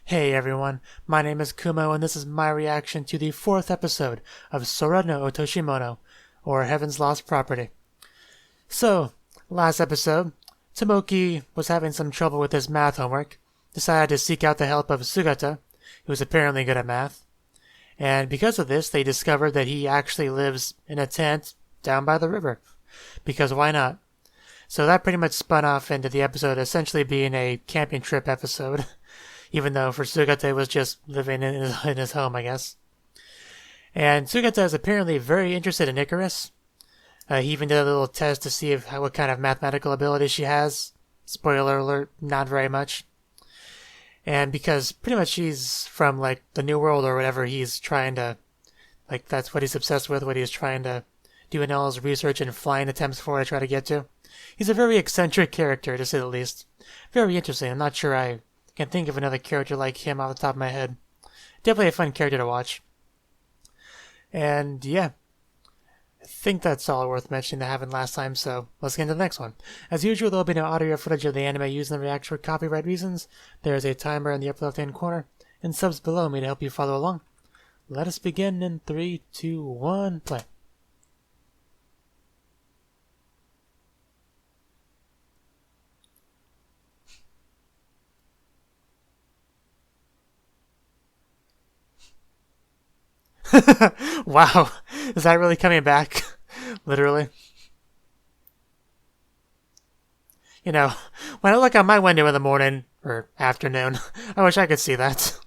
Hey everyone, my name is Kumo and this is my reaction to the 4th episode of Sora no Otoshimono, or Heaven's Lost Property. So, last episode, Tomoki was having some trouble with his math homework, decided to seek out the help of Sugata, who was apparently good at math, and because of this they discovered that he actually lives in a tent down by the river, because why not? So that pretty much spun off into the episode essentially being a camping trip episode. Even though for Sugata it was just living in his home, I guess. And Sugata is apparently very interested in Icarus. He even did a little test to see what kind of mathematical ability she has. Spoiler alert, not very much. And because pretty much she's from like the New World or whatever, he's trying to, like that's what he's obsessed with, what he's trying to do in all his research and flying attempts for to try to get to. He's a very eccentric character, to say the least. Very interesting. I'm not sure I can think of another character like him off the top of my head. Definitely a fun character to watch. And yeah, I think that's all worth mentioning that happened last time, so let's get into the next one. As usual, there will be no audio footage of the anime used in the reaction for copyright reasons. There is a timer in the upper left hand corner, and subs below me to help you follow along. Let us begin in 3, 2, 1, play. Wow, is that really coming back? Literally. You know, when I look out my window in the morning, or afternoon, I wish I could see that.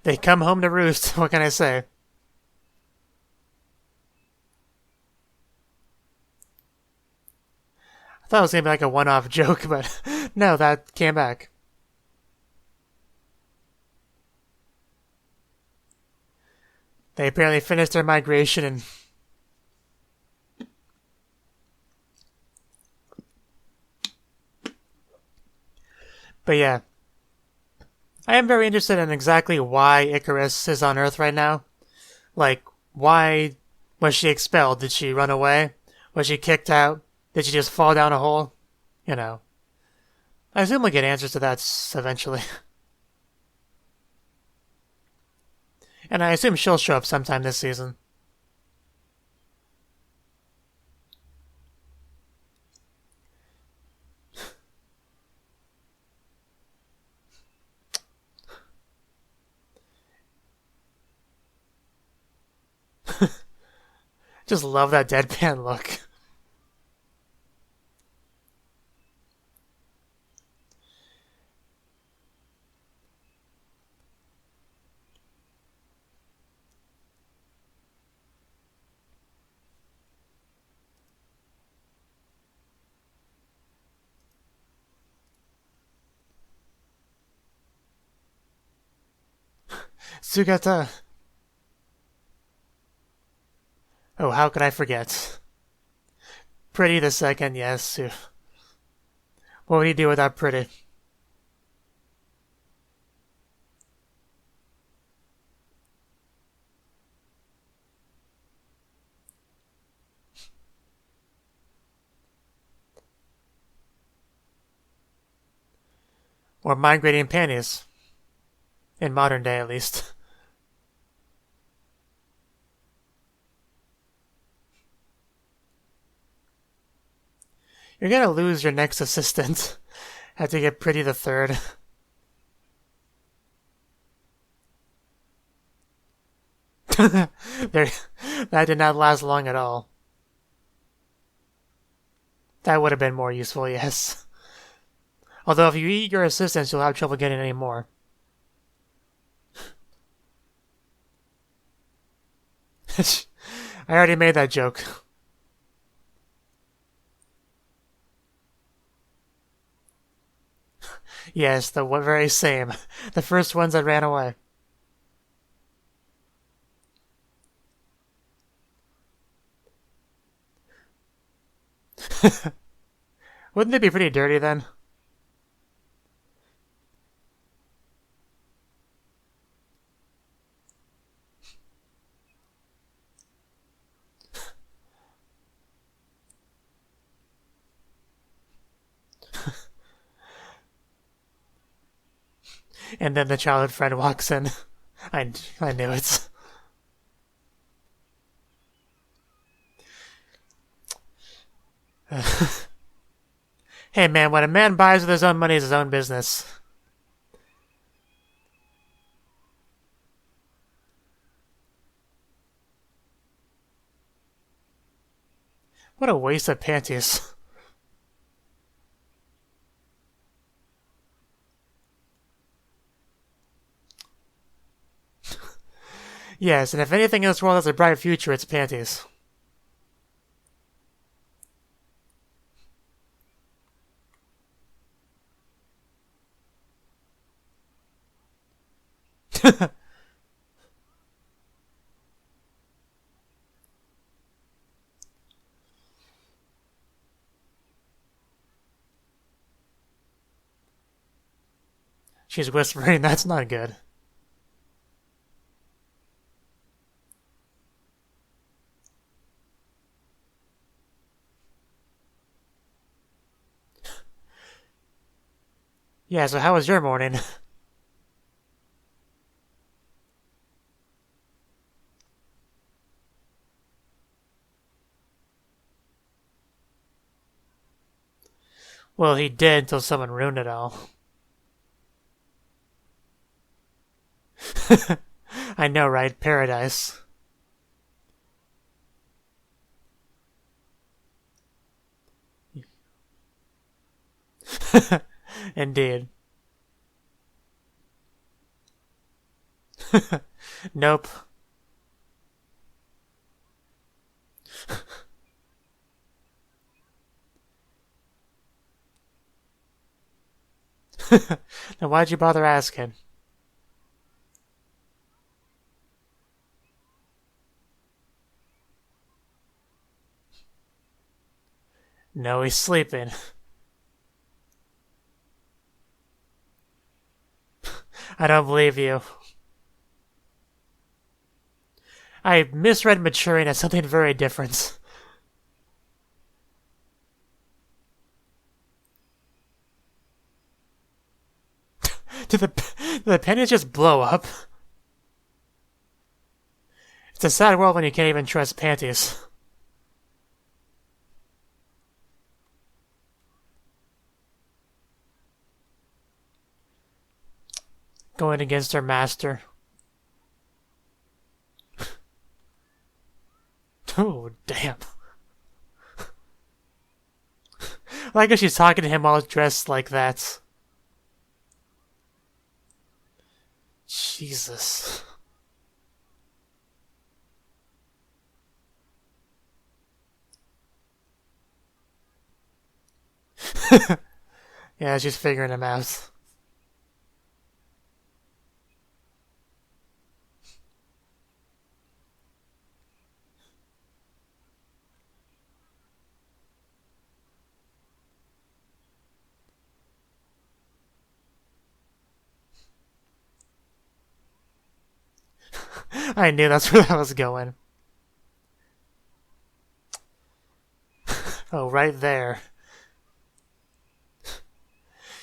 They come home to roost, what can I say? I thought it was going to be like a one-off joke, but no, that came back. They apparently finished their migration and... But yeah. I am very interested in exactly why Icarus is on Earth right now. Like, why was she expelled? Did she run away? Was she kicked out? Did she just fall down a hole? You know. I assume we'll get answers to that eventually. And I assume she'll show up sometime this season. Just love that deadpan look. Sugata. Oh, how could I forget? Pretty the second, yes. What would he do without Pretty? Or migrating panties. In modern day, at least. You're gonna lose your next assistant. Have to get Pretty the third. There, that did not last long at all. That would have been more useful, yes. Although if you eat your assistants, you'll have trouble getting any more. I already made that joke. Yes, the very same. The first ones that ran away. Wouldn't they be pretty dirty then? And then the childhood friend walks in. I knew it. Hey man, what a man buys with his own money is his own business. What a waste of panties. Yes, and if anything in this world has a bright future, it's panties. She's whispering, that's not good. Yeah, so how was your morning? Well, he did until someone ruined it all. I know, right? Paradise. Indeed. Nope. Then why'd you bother asking? No, he's sleeping. I don't believe you. I misread maturing as something very different. Did the pennies just blow up? It's a sad world when you can't even trust panties. Going against her master. Oh, damn. Like if she's talking to him while dressed like that. Jesus. Yeah, she's figuring him out. I knew that's where that was going. Oh, right there.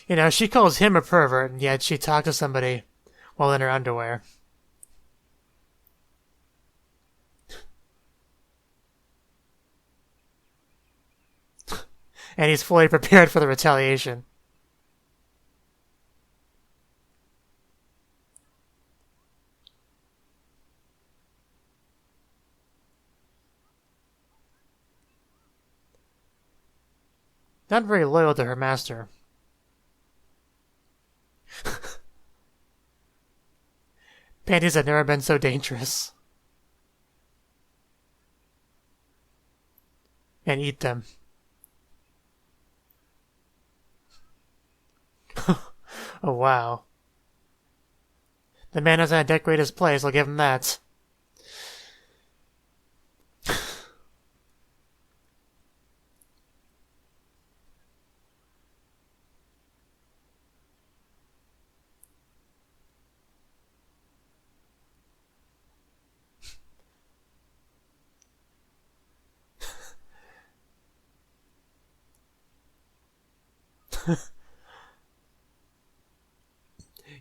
You know, she calls him a pervert, and yet she talked to somebody while in her underwear. And he's fully prepared for the retaliation. Not very loyal to her master. Panties have never been so dangerous. And eat them. Oh, wow. The man knows how to decorate his place, I'll give him that.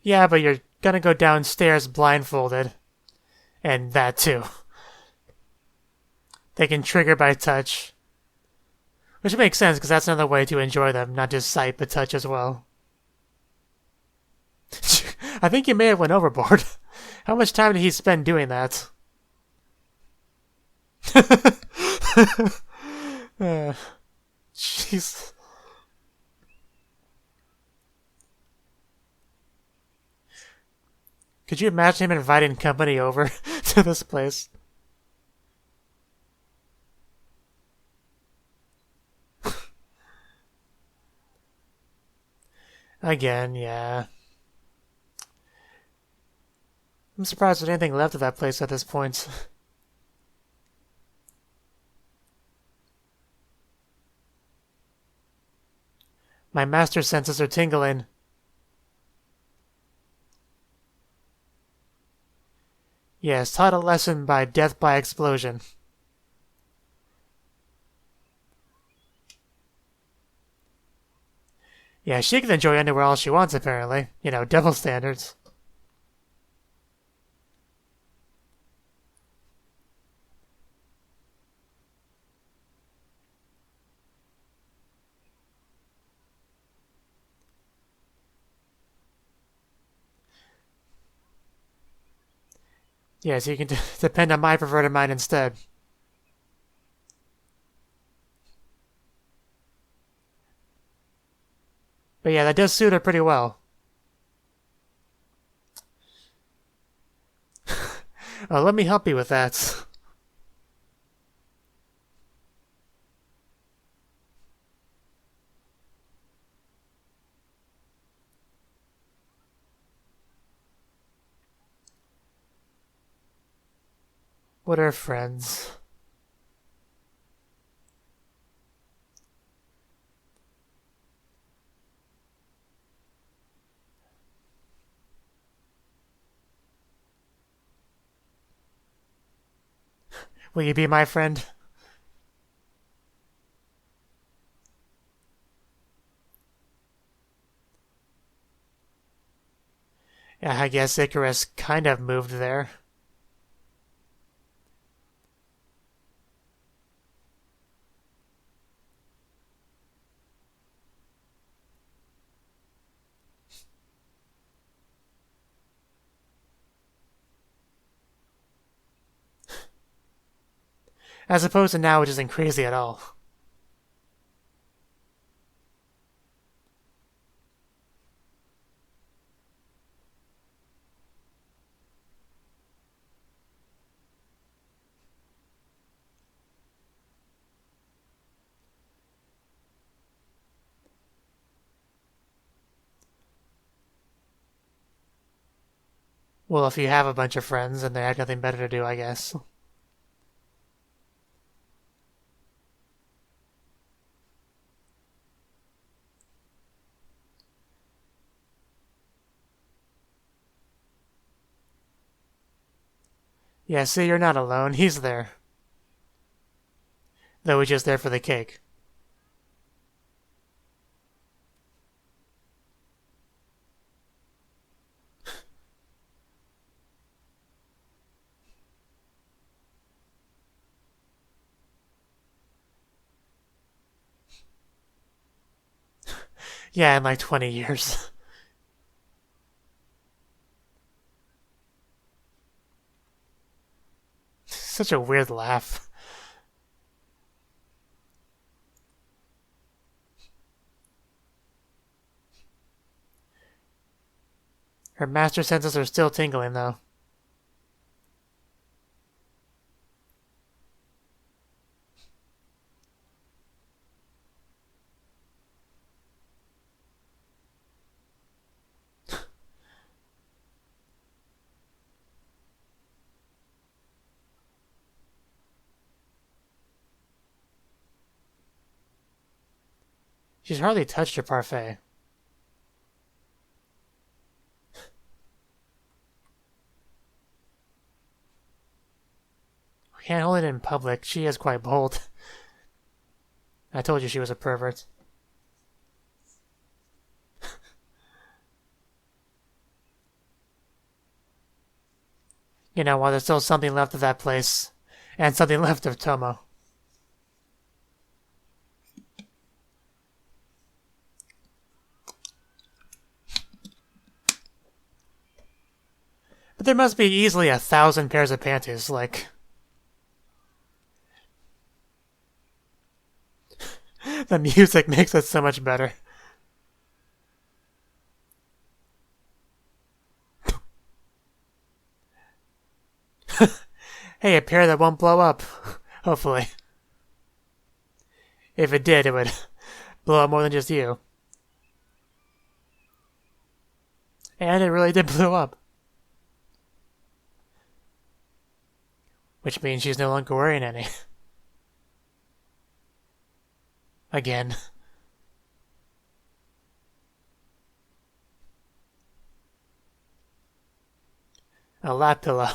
Yeah, but you're gonna go downstairs blindfolded. And that too. They can trigger by touch. Which makes sense, because that's another way to enjoy them, not just sight, but touch as well. I think you may have went overboard. How much time did he spend doing that? Jeez. Could you imagine him inviting company over to this place? Again, yeah. I'm surprised there's anything left of that place at this point. My master senses are tingling. Yes, taught a lesson by death by explosion. Yeah, she can enjoy anywhere else she wants, apparently. You know, double standards. Yes, you can depend on my perverted mind instead. But yeah, that does suit her pretty well. Oh, let me help you with that. What are friends? Will you be my friend? Yeah, I guess Icarus kind of moved there. As opposed to now, which isn't crazy at all. Well, if you have a bunch of friends and they have nothing better to do, I guess. Yeah, see, you're not alone. He's there. Though he's just there for the cake. Yeah, in like 20 years. Such a weird laugh. Her master senses are still tingling, though. She's hardly touched her parfait. Can't hold it in public. She is quite bold. I told you she was a pervert. While there's still something left of that place. And something left of Tomo. But there must be easily 1,000 pairs of panties, like... The music makes it so much better. Hey, a pair that won't blow up. Hopefully. If it did, it would blow up more than just you. And it really did blow up. Which means she's no longer wearing any. Again. A lap pillow.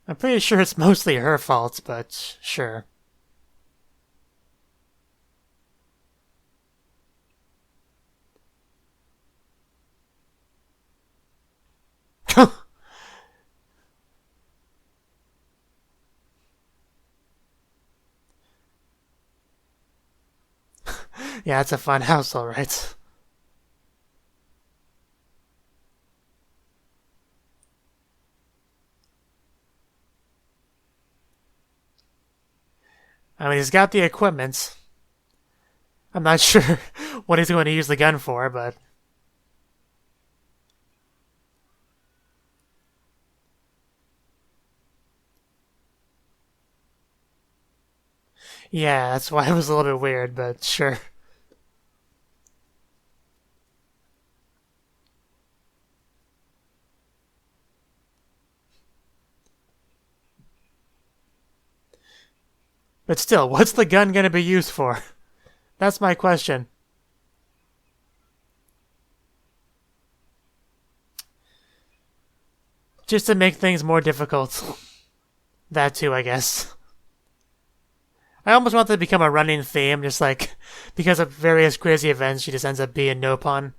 I'm pretty sure it's mostly her fault, but sure. Yeah, it's a fun house, alright. I mean, he's got the equipment. I'm not sure what he's going to use the gun for, but... Yeah, that's why it was a little bit weird, but sure. But still, what's the gun going to be used for? That's my question. Just to make things more difficult. That too, I guess. I almost want that to become a running theme, just like, because of various crazy events, she just ends up being no pun.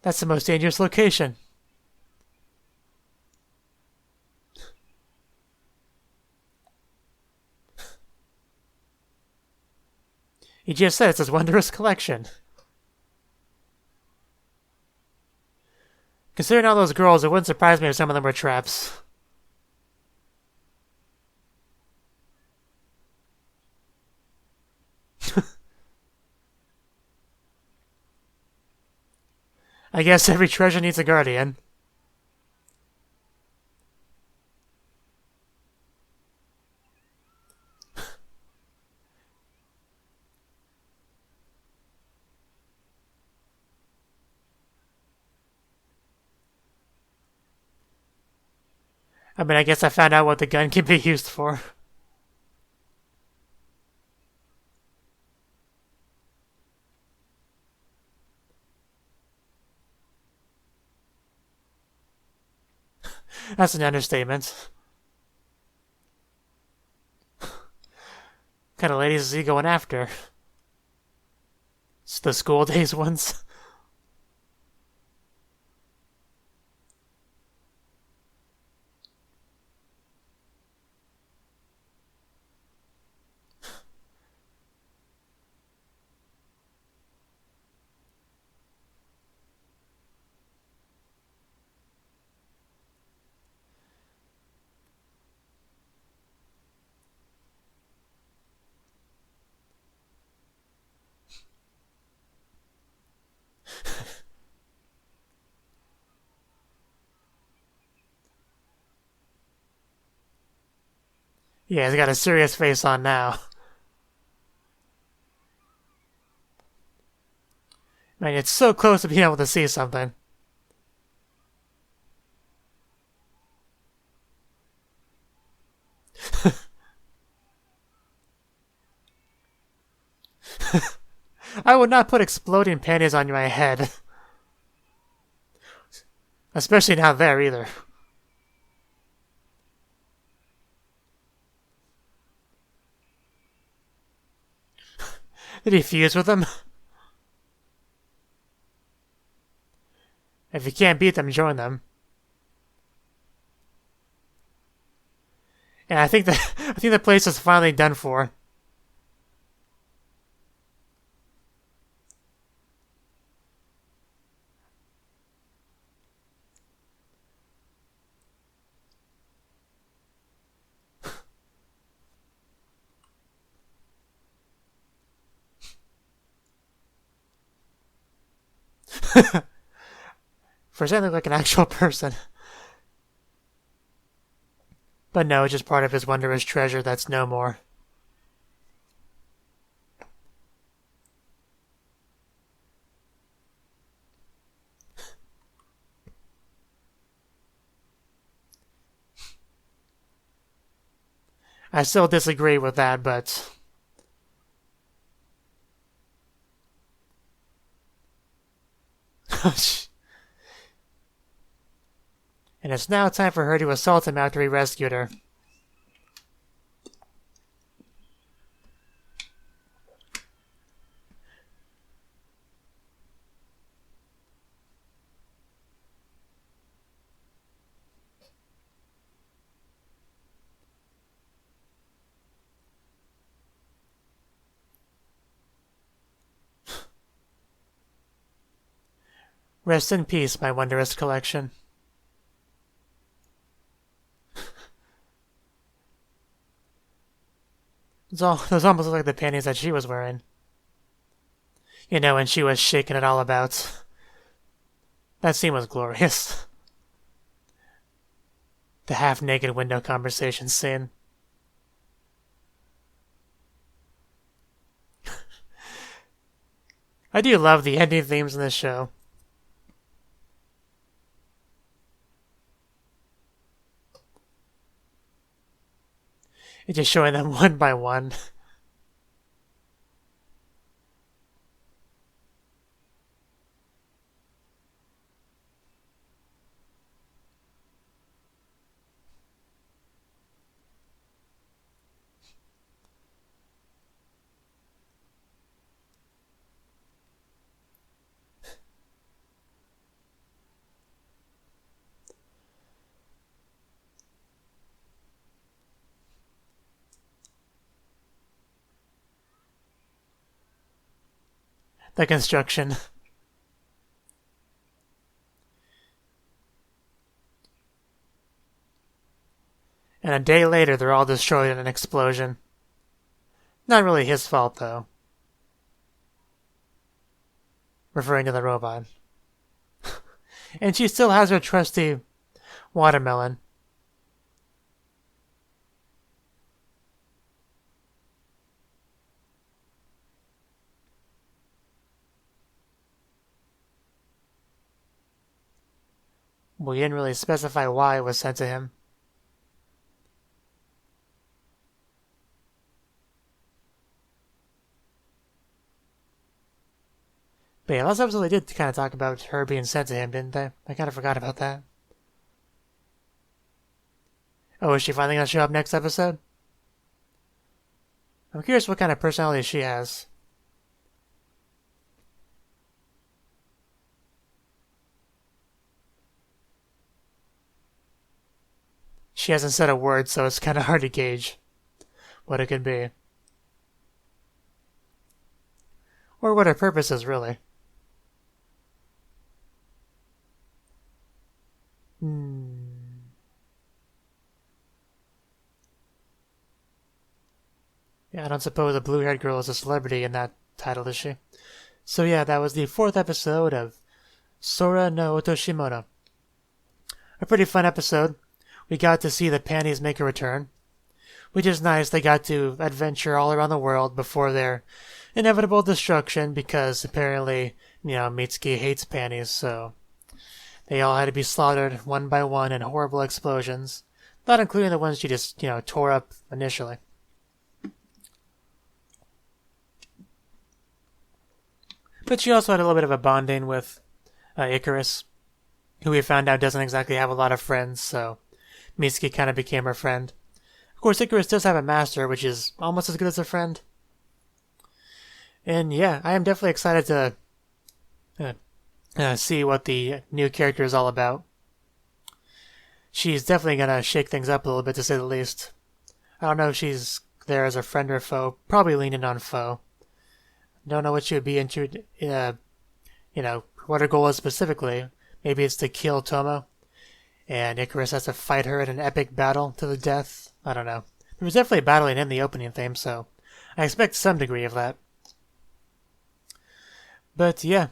That's the most dangerous location. He just said it's his wondrous collection. Considering all those girls, it wouldn't surprise me if some of them were traps. I guess every treasure needs a guardian. I mean, I guess I found out what the gun can be used for. That's an understatement. What kind of ladies is he going after? It's the school days ones. Yeah, he's got a serious face on now. Man, it's so close to being able to see something. I would not put exploding panties on my head. Especially not there either. Did he fuse with them? If you can't beat them, join them. And I think the place is finally done for. For a second, look like an actual person. But no, it's just part of his wondrous treasure that's no more. I still disagree with that, but... And it's now time for her to assault him after he rescued her. Rest in peace, my wondrous collection. Those almost look like the panties that she was wearing. You know, when she was shaking it all about. That scene was glorious. The half-naked window conversation scene. I do love the ending themes in this show. It's just showing them one by one. The construction. And a day later, they're all destroyed in an explosion. Not really his fault, though. Referring to the robot. And she still has her trusty watermelon. We didn't really specify why it was sent to him. But yeah, last episode they did kind of talk about her being sent to him, didn't they? I kind of forgot about that. Oh, is she finally going to show up next episode? I'm curious what kind of personality she has. She hasn't said a word, so it's kind of hard to gauge what it could be. Or what her purpose is, really. Yeah, I don't suppose a blue-haired girl is a celebrity in that title, is she? So yeah, that was the 4th episode of Sora no Otoshimono. A pretty fun episode. We got to see the panties make a return. which is nice. They got to adventure all around the world before their inevitable destruction because apparently, Mitsuki hates panties, so they all had to be slaughtered one by one in horrible explosions, not including the ones she just, tore up initially. But she also had a little bit of a bonding with Icarus, who we found out doesn't exactly have a lot of friends, so Mitsuki kind of became her friend. Of course, Icarus does have a master, which is almost as good as a friend. And yeah, I am definitely excited to see what the new character is all about. She's definitely going to shake things up a little bit, to say the least. I don't know if she's there as a friend or foe. Probably leaning on foe. Don't know what she would be into, what her goal is specifically. Maybe it's to kill Tomo, and Icarus has to fight her in an epic battle to the death. I don't know. There was definitely battling in the opening theme, so I expect some degree of that. But yeah,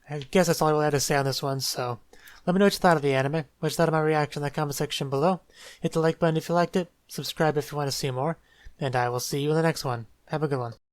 I guess that's all I really had to say on this one, so let me know what you thought of the anime, what you thought of my reaction in the comment section below. Hit the like button if you liked it, subscribe if you want to see more, and I will see you in the next one. Have a good one.